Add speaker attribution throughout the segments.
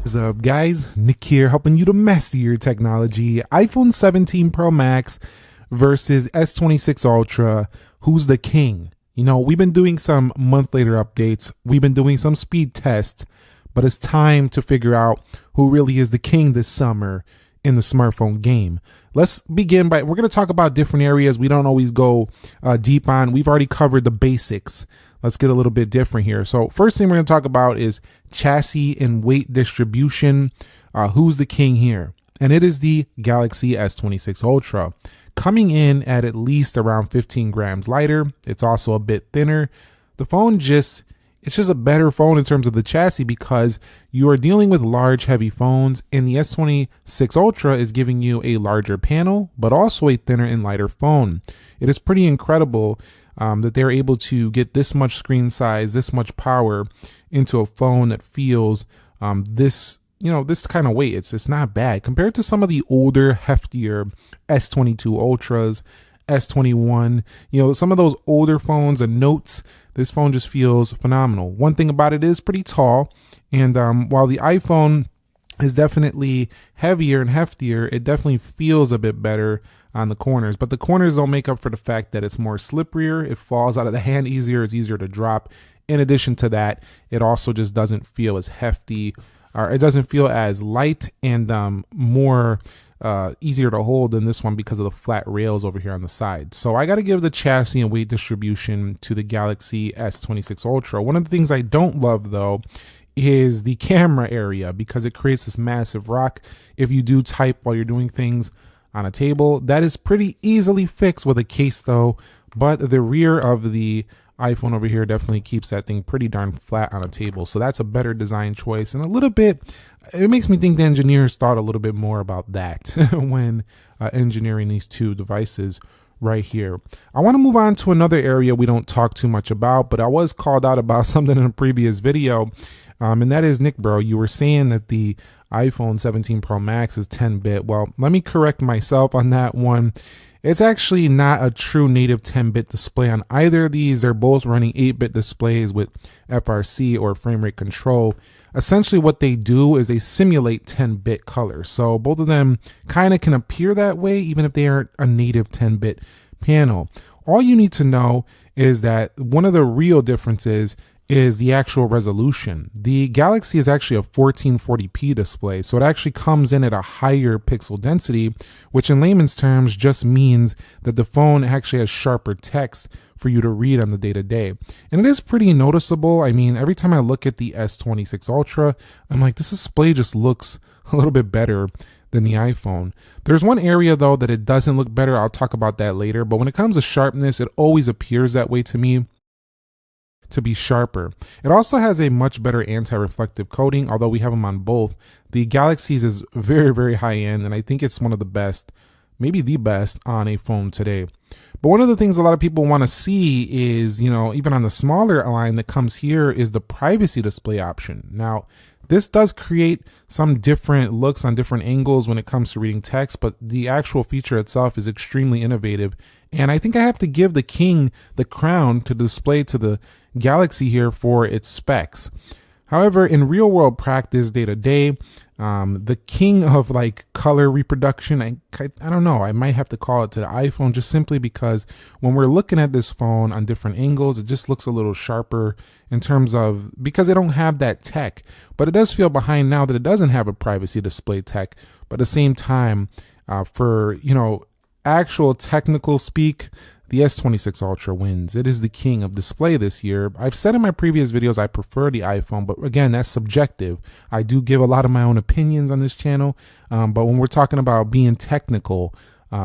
Speaker 1: What's up, guys? Nick here, helping you to master your technology. iPhone 17 Pro Max versus S26 Ultra. Who's the king? You know, we've been doing some month later updates. We've been doing some speed tests, but it's time to figure out who really is the king this summer in the smartphone game. Let's begin by, we're going to talk about different areas we don't always go deep on. We've already covered the basics. Let's get a little bit different here. So first thing we're going to talk about is chassis and weight distribution. Who's the king here? And it is the Galaxy S26 Ultra, coming in at least around 15 grams lighter. It's also a bit thinner. The phone it's just a better phone in terms of the chassis because you are dealing with large, heavy phones, and the S26 Ultra is giving you a larger panel, but also a thinner and lighter phone. It is pretty incredible that they're able to get this much screen size, this much power into a phone that feels this kind of weight. It's not bad compared to some of the older, heftier S22 Ultras, S21, some of those older phones and Notes. This phone just feels phenomenal. One thing about it is pretty tall, and while the iPhone is definitely heavier and heftier, it definitely feels a bit better on the corners, but the corners don't make up for the fact that it's more slipperier. It falls out of the hand easier. It's easier to drop. In addition to that, it also just doesn't feel as hefty, or it doesn't feel as light and more easier to hold than this one because of the flat rails over here on the side. So I got to give the chassis and weight distribution to the Galaxy S26 Ultra. One of the things I don't love though is the camera area, because it creates this massive rock if you do type while you're doing things on a table. That is pretty easily fixed with a case though, but the rear of the iPhone over here definitely keeps that thing pretty darn flat on a table. So that's a better design choice, and a little bit, it makes me think the engineers thought a little bit more about that when engineering these two devices right here. I want to move on to another area we don't talk too much about, but I was called out about something in a previous video, and that is, Nick bro, you were saying that the iPhone 17 Pro Max is 10-bit. Well, let me correct myself on that one. It's actually not a true native 10-bit display on either of these. They're both running 8-bit displays with FRC or frame rate control. Essentially what they do is they simulate 10-bit color. So both of them kind of can appear that way even if they aren't a native 10-bit panel. All you need to know is that one of the real differences is the actual resolution. The Galaxy is actually a 1440p display, so it actually comes in at a higher pixel density, which in layman's terms just means that the phone actually has sharper text for you to read on the day-to-day. And it is pretty noticeable. I mean, every time I look at the S26 Ultra, I'm like, this display just looks a little bit better than the iPhone. There's one area though that it doesn't look better. I'll talk about that later, but when it comes to sharpness, it always appears that way to me, to be sharper. It also has a much better anti-reflective coating, although we have them on both. The Galaxy's is very, very high end, and I think it's one of the best, maybe the best on a phone today. But one of the things a lot of people want to see is, even on the smaller line that comes here, is the privacy display option. Now, this does create some different looks on different angles when it comes to reading text, but the actual feature itself is extremely innovative. And I think I have to give the king the crown to display to the Galaxy here for its specs. However, in real world practice, day to day, the king of color reproduction, I don't know, I might have to call it to the iPhone, just simply because when we're looking at this phone on different angles, it just looks a little sharper in terms of, because they don't have that tech. But it does feel behind now that it doesn't have a privacy display tech. But at the same time, for actual technical speak, the S26 Ultra wins. It is the king of display this year. I've said in my previous videos I prefer the iPhone, but again, that's subjective. I do give a lot of my own opinions on this channel, but when we're talking about being technical,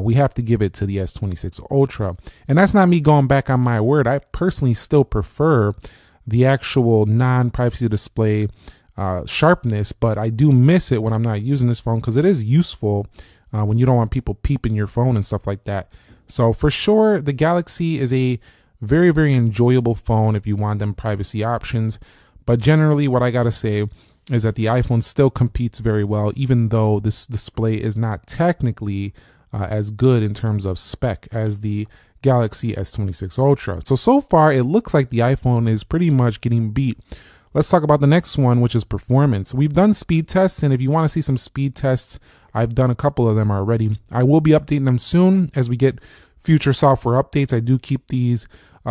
Speaker 1: we have to give it to the S26 Ultra. And that's not me going back on my word. I personally still prefer the actual non-privacy display sharpness, but I do miss it when I'm not using this phone because it is useful when you don't want people peeping your phone and stuff like that. So for sure, the Galaxy is a very, very enjoyable phone if you want them privacy options. But generally, what I got to say is that the iPhone still competes very well, even though this display is not technically as good in terms of spec as the Galaxy S26 Ultra. So far, it looks like the iPhone is pretty much getting beat Let's talk about the next one, which is performance. We've done speed tests, and if you want to see some speed tests, I've done a couple of them already. I will be updating them soon as we get future software updates. I do keep these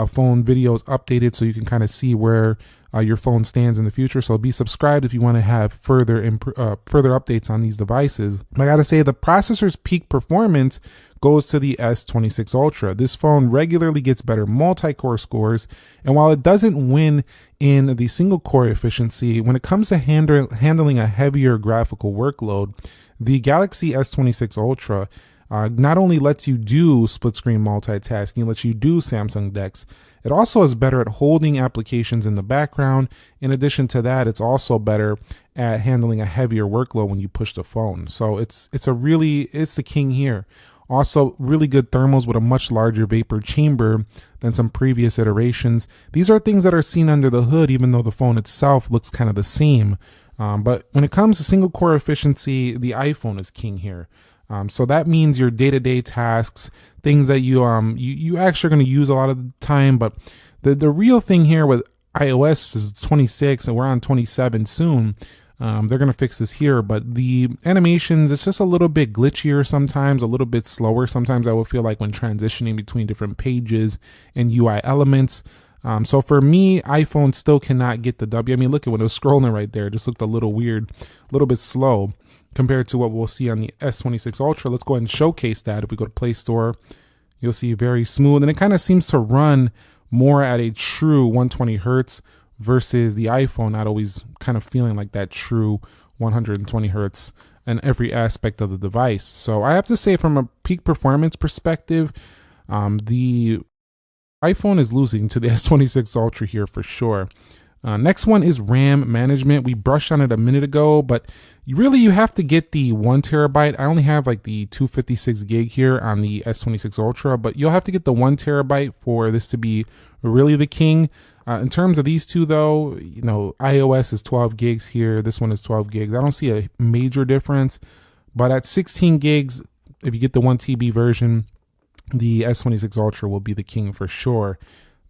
Speaker 1: phone videos updated so you can kind of see where your phone stands in the future. So be subscribed if you want to have further updates on these devices. I gotta say, the processor's peak performance goes to the S26 Ultra. This phone regularly gets better multi-core scores, and while it doesn't win in the single core efficiency, when it comes to handling a heavier graphical workload, the Galaxy S26 Ultra not only lets you do split screen multitasking, lets you do Samsung DeX, it also is better at holding applications in the background. In addition to that, it's also better at handling a heavier workload when you push the phone. So it's the king here. Also, really good thermals with a much larger vapor chamber than some previous iterations. These are things that are seen under the hood, even though the phone itself looks kind of the same. But when it comes to single core efficiency, the iPhone is king here. So that means your day-to-day tasks, things that you actually are going to use a lot of the time. But the real thing here with iOS is 26, and we're on 27 soon. They're going to fix this here, but the animations, it's just a little bit glitchier sometimes, a little bit slower. Sometimes I will feel like when transitioning between different pages and UI elements. So for me, iPhone still cannot get the W. I mean, look at when it was scrolling right there, it just looked a little weird, a little bit slow compared to what we'll see on the S26 Ultra. Let's go ahead and showcase that. If we go to Play Store, you'll see very smooth, and it kind of seems to run more at a true 120 hertz versus the iPhone not always kind of feeling like that true 120 hertz in every aspect of the device. So I have to say, from a peak performance perspective, the iPhone is losing to the S26 Ultra here for sure. Next one is RAM management. We brushed on it a minute ago, but you have to get the 1 terabyte. I only have like the 256 gig here on the S26 Ultra, but you'll have to get the 1 terabyte for this to be really the king. In terms of these two though, iOS is 12 gigs here. This one is 12 gigs. I don't see a major difference, but at 16 gigs, if you get the 1 TB version, the S26 Ultra will be the king for sure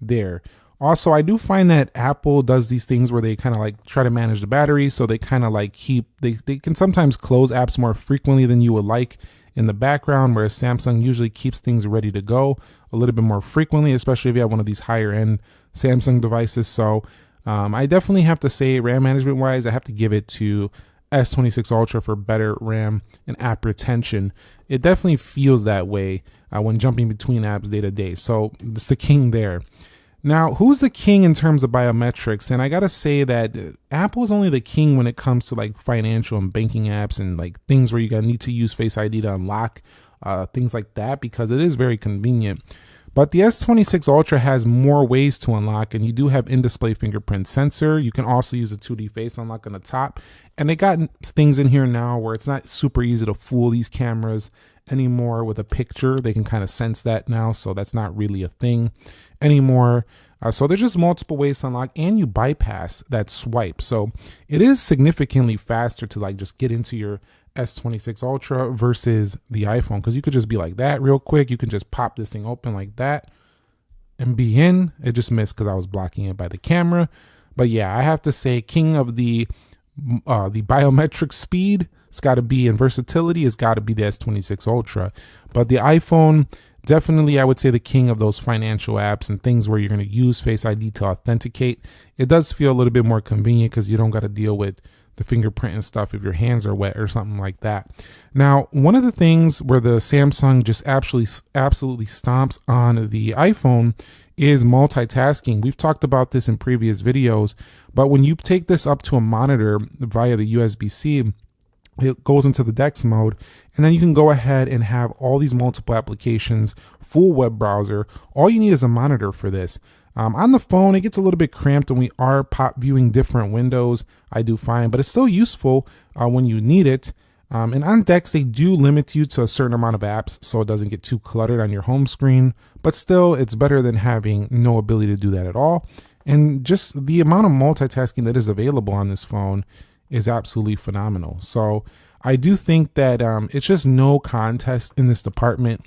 Speaker 1: there. Also, I do find that Apple does these things where they kind of like try to manage the battery. So they kind of like they can sometimes close apps more frequently than you would like in the background, whereas Samsung usually keeps things ready to go a little bit more frequently, especially if you have one of these higher end Samsung devices. So I definitely have to say, RAM management wise, I have to give it to S26 Ultra for better RAM and app retention. It definitely feels that way when jumping between apps day to day. So it's the king there. Now, who's the king in terms of biometrics? And I gotta say that Apple is only the king when it comes to like financial and banking apps and like things where you gotta need to use Face ID to unlock things like that, because it is very convenient. But the S26 Ultra has more ways to unlock, and you do have in-display fingerprint sensor. You can also use a 2D face unlock on the top. And they got things in here now where it's not super easy to fool these cameras anymore with a picture. They can kind of sense that now, so that's not really a thing anymore. So there's just multiple ways to unlock, and you bypass that swipe. So it is significantly faster to like just get into your S26 Ultra versus the iPhone, because you could just be like that real quick. You can just pop this thing open like that and be in. It just missed because I was blocking it by the camera. But yeah, I have to say, king of the biometric speed, it's got to be, and versatility, it's got to be the S26 Ultra. But the iPhone, definitely, I would say the king of those financial apps and things where you're going to use Face ID to authenticate. It does feel a little bit more convenient because you don't got to deal with the fingerprint and stuff if your hands are wet or something like that. Now, one of the things where the Samsung just absolutely stomps on the iPhone is multitasking. We've talked about this in previous videos, but when you take this up to a monitor via the USB-C, it goes into the DeX mode, and then you can go ahead and have all these multiple applications, full web browser. All you need is a monitor for this. On the phone, it gets a little bit cramped when we are pop viewing different windows, I do find, but it's still useful when you need it. And on DeX, they do limit you to a certain amount of apps so it doesn't get too cluttered on your home screen, but still, it's better than having no ability to do that at all. And just the amount of multitasking that is available on this phone is absolutely phenomenal. So I do think that it's just no contest in this department.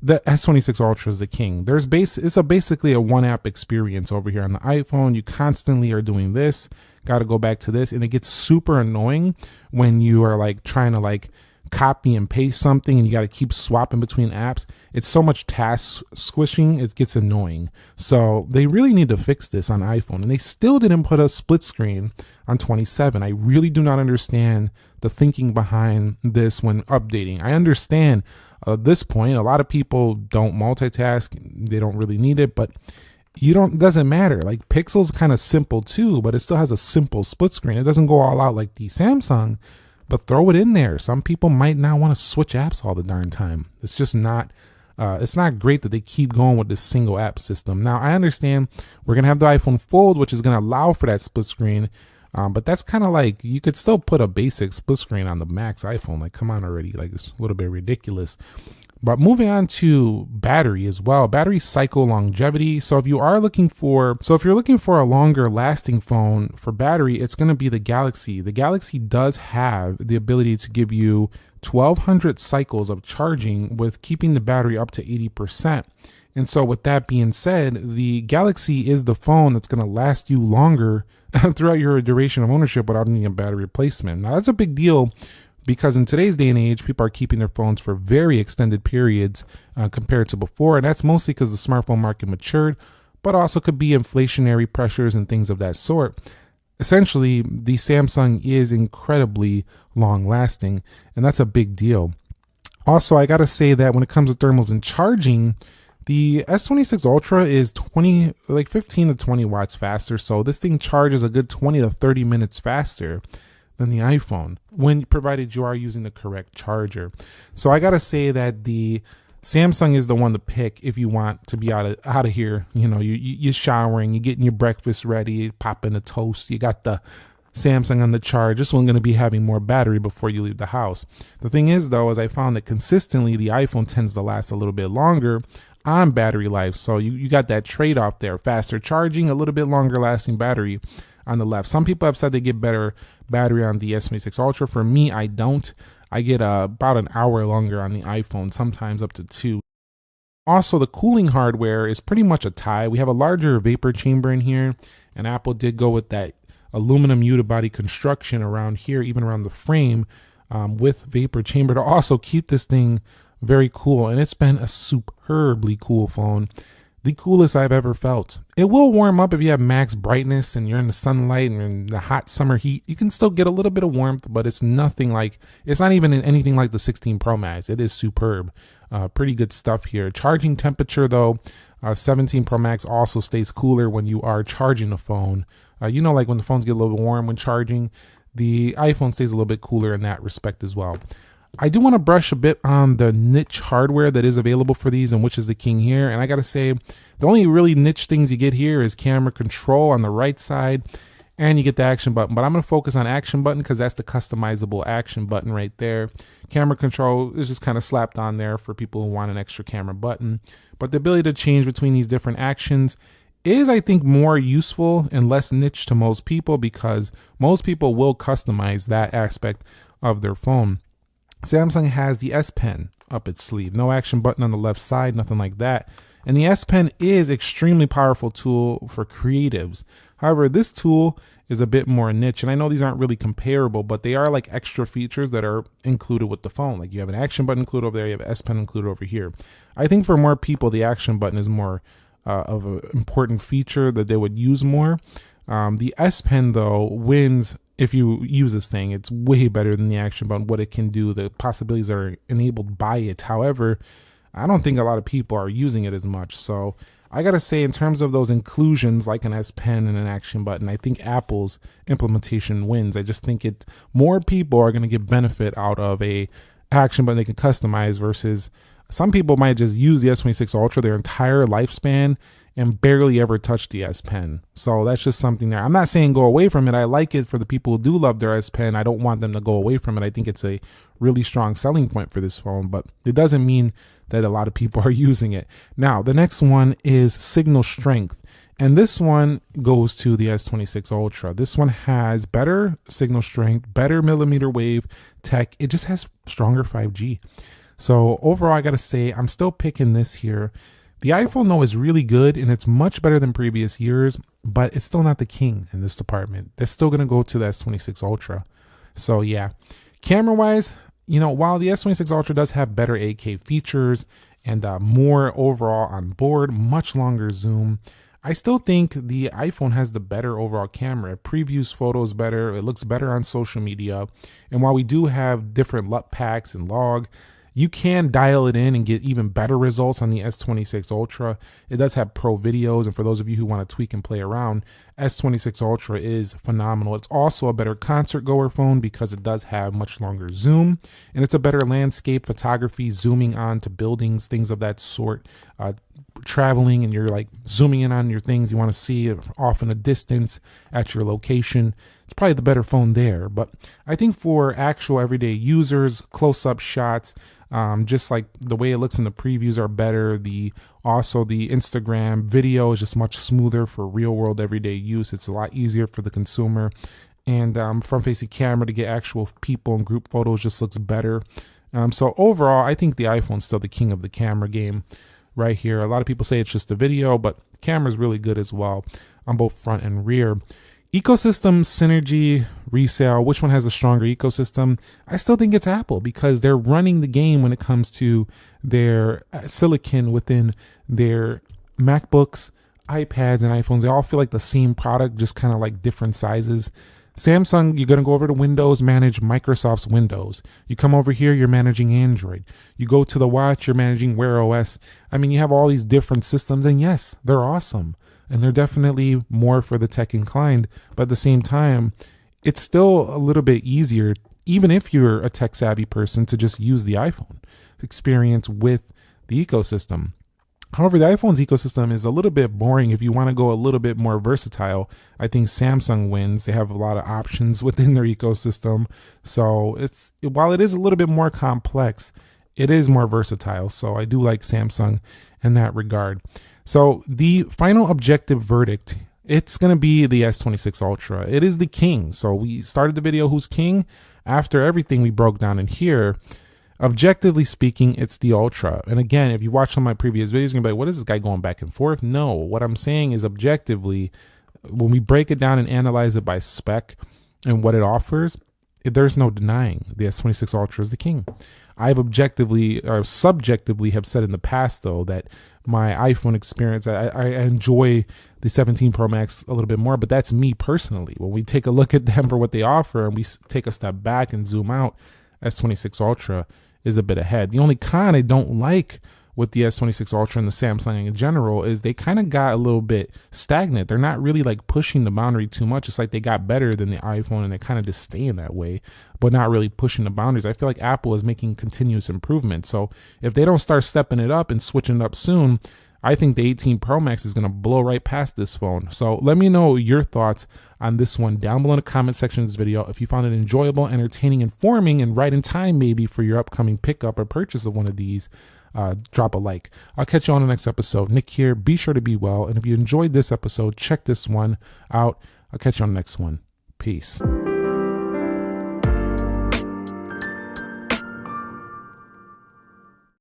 Speaker 1: the S26 Ultra is the king. It's basically a one app experience over here on the iPhone. You constantly are doing this, got to go back to this, and it gets super annoying when you are like trying to like copy and paste something and you got to keep swapping between apps. It's so much task squishing, it gets annoying. So they really need to fix this on iPhone, and they still didn't put a split screen on 27. I really do not understand the thinking behind this when updating. I understand at this point, a lot of people don't multitask. They don't really need it, but it doesn't matter. Like Pixel's kind of simple too, but it still has a simple split screen. It doesn't go all out like the Samsung, but throw it in there. Some people might not want to switch apps all the darn time. It's just not, it's not great that they keep going with this single app system. Now I understand we're going to have the iPhone Fold, which is going to allow for that split screen. But that's kind of like, you could still put a basic split screen on the Max iPhone. Like, come on already. Like, it's a little bit ridiculous. But moving on to battery as well, battery cycle longevity. So if you're looking for a longer lasting phone for battery, it's going to be the Galaxy. The Galaxy does have the ability to give you 1200 cycles of charging with keeping the battery up to 80%. And so with that being said, the Galaxy is the phone that's going to last you longer throughout your duration of ownership without needing a battery replacement. Now that's a big deal because in today's day and age, people are keeping their phones for very extended periods compared to before. And that's mostly because the smartphone market matured, but also could be inflationary pressures and things of that sort. Essentially, the Samsung is incredibly long lasting, and that's a big deal. Also, I got to say that when it comes to thermals and charging, the S26 Ultra is 15 to 20 watts faster. So this thing charges a good 20 to 30 minutes faster than the iPhone, when provided you are using the correct charger. So I got to say that the Samsung is the one to pick if you want to be out of here. You know, you're showering, you're getting your breakfast ready, popping a toast. You got the Samsung on the charge. This one's going to be having more battery before you leave the house. The thing is, though, is I found that consistently the iPhone tends to last a little bit longer on battery life. So you got that trade-off there. Faster charging, a little bit longer lasting battery on the left. Some people have said they get better battery on the S26 Ultra. For me, I don't. I get about an hour longer on the iPhone, sometimes up to 2. Also, the cooling hardware is pretty much a tie. We have a larger vapor chamber in here, and Apple did go with that aluminum unibody construction around here, even around the frame, with vapor chamber to also keep this thing very cool. And it's been a superbly cool phone, the coolest I've ever felt. It will warm up if you have max brightness and you're in the sunlight and you're in the hot summer heat. You can still get a little bit of warmth, but it's not even anything like the 16 Pro Max. It is superb. Pretty good stuff here. Charging temperature though, 17 Pro Max also stays cooler when you are charging the phone. Like when the phones get a little bit warm when charging, the iPhone stays a little bit cooler in that respect as well. I do want to brush a bit on the niche hardware that is available for these and which is the king here. And I got to say, the only really niche things you get here is camera control on the right side, and you get the action button. But I'm going to focus on action button because that's the customizable action button right there. Camera control is just kind of slapped on there for people who want an extra camera button. But the ability to change between these different actions is, I think, more useful and less niche to most people because most people will customize that aspect of their phone. Samsung has the S Pen up its sleeve. No action button on the left side, nothing like that. And the S Pen is extremely powerful tool for creatives. However, this tool is a bit more niche, and I know these aren't really comparable, but they are like extra features that are included with the phone. Like you have an action button included over there, you have an S Pen included over here. I think for more people, the action button is more of an important feature that they would use more. The S Pen though wins. If you use this thing, it's way better than the action button, what it can do, the possibilities that are enabled by it. However, I don't think a lot of people are using it as much. So I got to say, in terms of those inclusions like an S Pen and an action button, I think Apple's implementation wins. I just think more people are going to get benefit out of a action button they can customize versus some people might just use the S26 Ultra their entire lifespan and barely ever touch the S Pen. So that's just something there. I'm not saying go away from it. I like it for the people who do love their S Pen. I don't want them to go away from it. I think it's a really strong selling point for this phone, but it doesn't mean that a lot of people are using it. Now, the next one is signal strength. And this one goes to the S26 Ultra. This one has better signal strength, better millimeter wave tech. It just has stronger 5G. So overall, I gotta say, I'm still picking this here. The iPhone though is really good and it's much better than previous years, but it's still not the king in this department. They're still gonna go to the S26 Ultra. So yeah, camera wise, while the S26 Ultra does have better 8K features and more overall on board, much longer zoom, I still think the iPhone has the better overall camera. It previews photos better, it looks better on social media, and while we do have different LUT packs and log, you can dial it in and get even better results on the S26 Ultra. It does have pro videos, and for those of you who want to tweak and play around, S26 Ultra is phenomenal. It's also a better concert goer phone because it does have much longer zoom, and it's a better landscape photography, zooming on to buildings, things of that sort. Traveling and you're like zooming in on your things you want to see off in a distance at your location, it's probably the better phone there. But I think for actual everyday users, close-up shots, just like the way it looks in the previews are better. Also the Instagram video is just much smoother for real world everyday use. It's a lot easier for the consumer, and front facing camera to get actual people and group photos just looks better. So overall, I think the iPhone's still the king of the camera game right here. A lot of people say it's just a video, but the camera's really good as well on both front and rear. Ecosystem, synergy, resale, which one has a stronger ecosystem? I still think it's Apple because they're running the game when it comes to their silicon within their MacBooks, iPads, and iPhones. They all feel like the same product, just kind of like different sizes. Samsung, you're going to go over to Windows, manage Microsoft's Windows. You come over here, you're managing Android. You go to the watch, you're managing Wear OS. I mean, you have all these different systems, and yes, they're awesome. And they're definitely more for the tech inclined. But at the same time, it's still a little bit easier, even if you're a tech savvy person, to just use the iPhone experience with the ecosystem. However, the iPhone's ecosystem is a little bit boring. If you want to go a little bit more versatile, I think Samsung wins. They have a lot of options within their ecosystem. So while it is a little bit more complex, it is more versatile. So I do like Samsung in that regard. So the final objective verdict, it's going to be the S26 Ultra. It is the king. So we started the video, who's king? After everything we broke down in here, objectively speaking, it's the Ultra. And again, if you watch some of my previous videos, you're gonna be like, what is this guy going back and forth? No, what I'm saying is objectively, when we break it down and analyze it by spec and what it offers, there's no denying the S26 Ultra is the king. I've objectively or subjectively have said in the past, though, that my iPhone experience, I enjoy the 17 Pro Max a little bit more, but that's me personally. When we take a look at them for what they offer and we take a step back and zoom out, S26 Ultra is a bit ahead. The only con I don't like with the S26 Ultra and the Samsung in general is they kind of got a little bit stagnant. They're not really like pushing the boundary too much. It's like they got better than the iPhone and they're kind of just staying that way, but not really pushing the boundaries. I feel like Apple is making continuous improvement. So if they don't start stepping it up and switching it up soon, I think the 18 Pro Max is going to blow right past this phone. So let me know your thoughts on this one down below in the comment section of this video. If you found it enjoyable, entertaining, informing, and right in time maybe for your upcoming pickup or purchase of one of these, drop a like. I'll catch you on the next episode. Nick here. Be sure to be well. And if you enjoyed this episode, check this one out. I'll catch you on the next one. Peace.